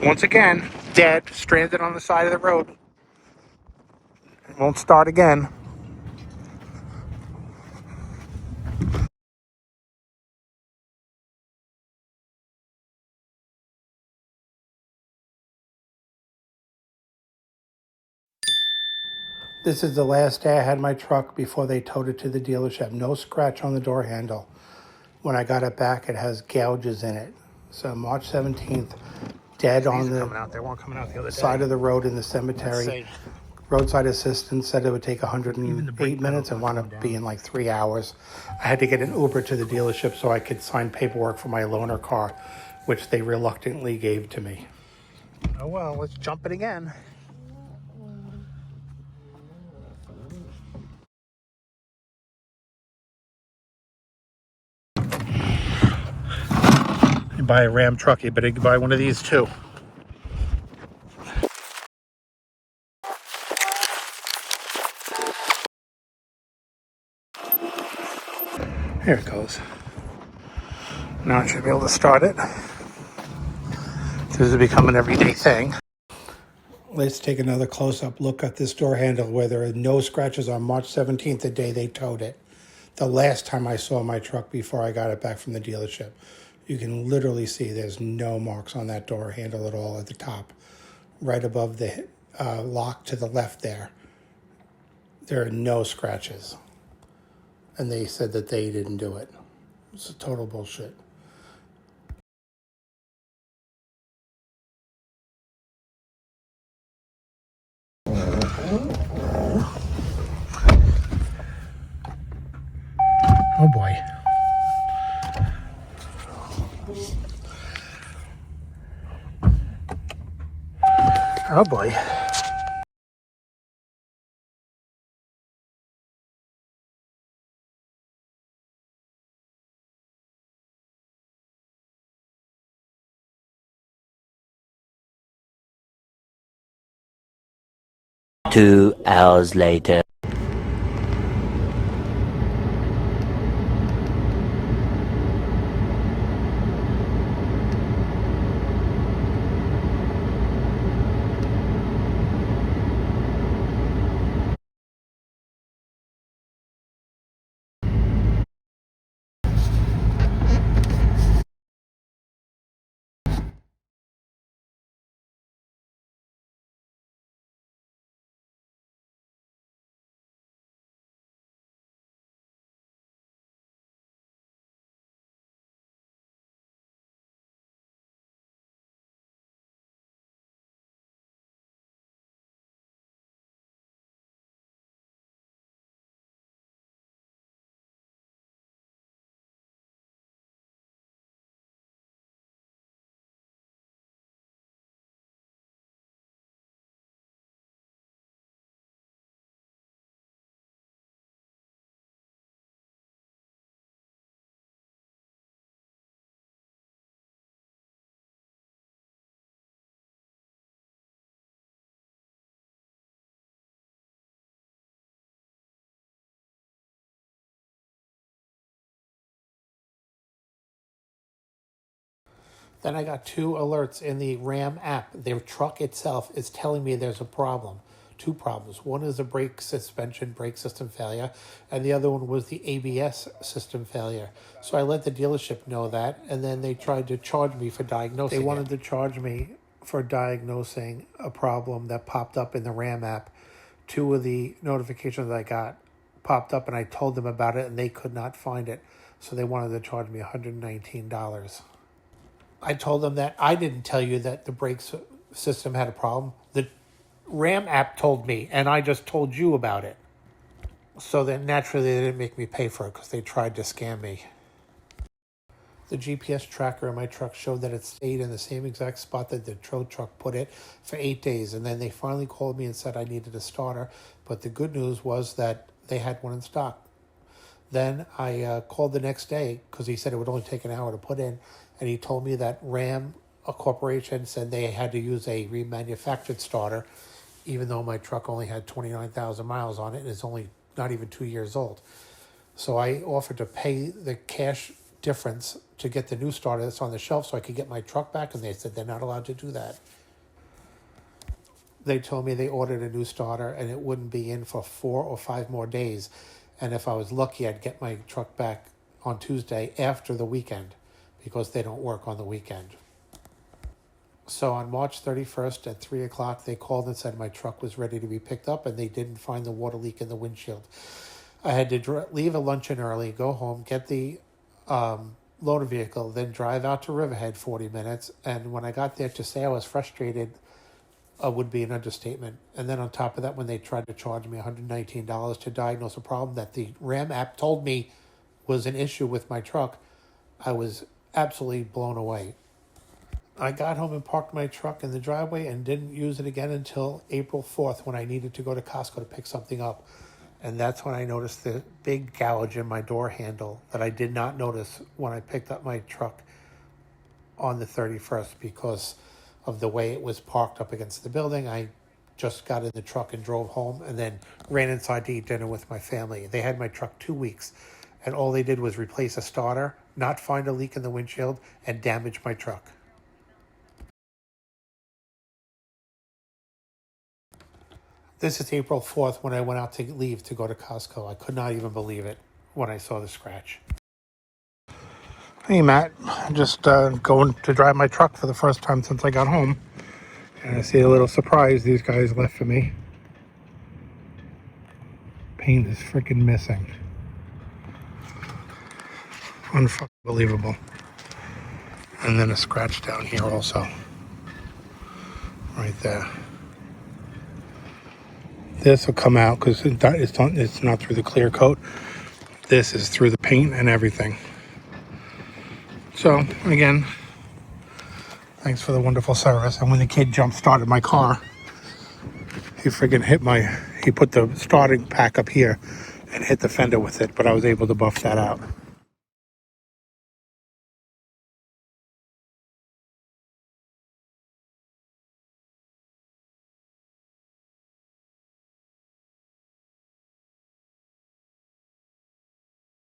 Once again, dead, stranded on the side of the road. It won't start again. This is the last day I had my truck before they towed it to the dealership. No scratch on the door handle. When I got it back, it has gouges in it. So March 17th, dead on the They weren't coming out the other side of the road in the cemetery. Roadside assistance said it would take 108 minutes and wound up being like 3 hours. I had to get an Uber to the dealership so I could sign paperwork for my loaner car, which they reluctantly gave to me. Oh well, let's jump it again. You buy a Ram truck, you better buy one of these too. Here it goes. Now I should be able to start it. This is becoming an everyday thing. Let's take another close-up look at this door handle where there are no scratches on March 17th, the day they towed it. The last time I saw my truck before I got it back from the dealership. You can literally see there's no marks on that door handle at all at the top. Right above the lock to the left there. There are no scratches. And they said that they didn't do it. It's a total bullshit. Oh boy. Oh boy. Two hours later. Then I got two alerts in the Ram app. Their truck itself is telling me there's a problem. Two problems. One is a brake system failure, and the other one was the ABS system failure. So I let the dealership know that, and then they tried to charge me for diagnosing. They wanted to charge me for diagnosing a problem that popped up in the Ram app. Two of the notifications I got popped up, and I told them about it, and they could not find it. So they wanted to charge me $119. I told them that I didn't tell you that the brake system had a problem. The Ram app told me, and I just told you about it. So then naturally they didn't make me pay for it because they tried to scam me. The GPS tracker in my truck showed that it stayed in the same exact spot that the tow truck put it for 8 days. And then they finally called me and said I needed a starter. But the good news was that they had one in stock. Then I called the next day because he said it would only take an hour to put in. And he told me that Ram, a corporation, said they had to use a remanufactured starter, even though my truck only had 29,000 miles on it and it's only not even 2 years old. So I offered to pay the cash difference to get the new starter that's on the shelf so I could get my truck back, and they said they're not allowed to do that. They told me they ordered a new starter and it wouldn't be in for 4 or 5 more days. And if I was lucky, I'd get my truck back on Tuesday after the weekend because they don't work on the weekend. So on March 31st at 3 o'clock, they called and said my truck was ready to be picked up and they didn't find the water leak in the windshield. I had to leave a luncheon early, go home, get the loaner vehicle, then drive out to Riverhead 40 minutes. And when I got there, to say I was frustrated would be an understatement. And then on top of that, when they tried to charge me $119 to diagnose a problem that the RAM app told me was an issue with my truck, I was absolutely blown away. I got home and parked my truck in the driveway and didn't use it again until April 4th when I needed to go to Costco to pick something up. And that's when I noticed the big gouge in my door handle that I did not notice when I picked up my truck on the 31st because of the way it was parked up against the building. I just got in the truck and drove home and then ran inside to eat dinner with my family. They had my truck 2 weeks, and all they did was replace a starter, not find a leak in the windshield, and damage my truck. This is April 4th when I went out to leave to go to Costco. I could not even believe it when I saw the scratch. Hey, Matt. Just going to drive my truck for the first time since I got home. And I see a little surprise these guys left for me. Paint is freaking missing. Unbelievable. And then a scratch down here also. Right there. This will come out because it's not through the clear coat. This is through the paint and everything. So, again, thanks for the wonderful service. And when the kid jump-started my car, he put the starting pack up here and hit the fender with it, but I was able to buff that out.